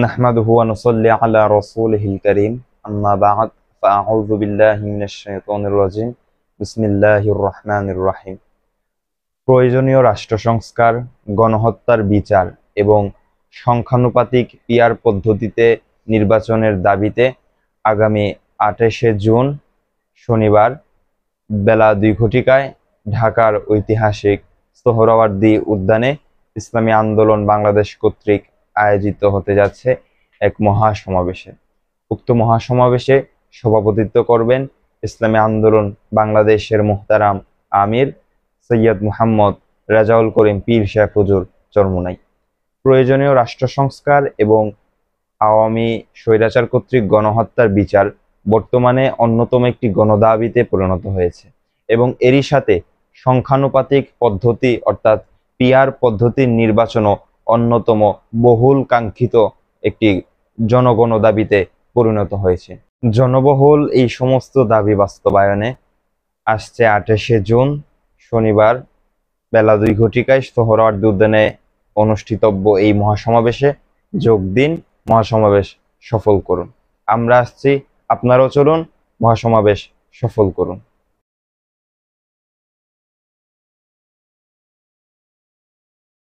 نحمده ونصلي على رسوله الكريم أما بعد فأعوذ بالله من الشيطان الرجيم بسم الله الرحمن الرحيم। প্রয়োজনীয় রাষ্ট্র সংস্কার, গণহত্যার বিচার এবং সংখ্যানুপাতিক পিআর পদ্ধতিতে নির্বাচনের দাবিতে আগামী 28শে জুন শনিবার বেলা 2 ঢাকার ঐতিহাসিক সোহরাওয়ার্দী উদ্যানে ইসলামী আন্দোলন বাংলাদেশ কর্তৃক আয়োজিত হতে যাচ্ছে এক মহাসমাবেশে। উক্ত মহাসমাবেশে সভাপতিত্ব করবেন ইসলামী আন্দোলন বাংলাদেশের মুহতারাম আমির সৈয়দ মুহাম্মদ রেজাউল করিম পীর সাহেব হুজুর চরমুনাই। প্রয়োজনীয় রাষ্ট্র সংস্কার এবং আওয়ামী স্বৈরাচার কর্তৃক গণহত্যার বিচার বর্তমানে অন্যতম একটি গণদাবিতে পরিণত হয়েছে এবং এরই সাথে সংখ্যানুপাতিক পদ্ধতি অর্থাৎ পিআর পদ্ধতির নির্বাচনও অন্যতম বহুল কাঙ্ক্ষিত একটি জনগণ দাবিতে পরিণত হয়েছে। জনবহুল এই সমস্ত দাবি বাস্তবায়নে আসছে 28শে জুন শনিবার বেলা 2 সোহরাওয়ার্দী উদ্যানে অনুষ্ঠিতব্য এই মহাসমাবেশে যোগ দিন, মহাসমাবেশ সফল করুন। আমরা আসছি, আপনারাও চলুন, মহাসমাবেশ সফল করুন।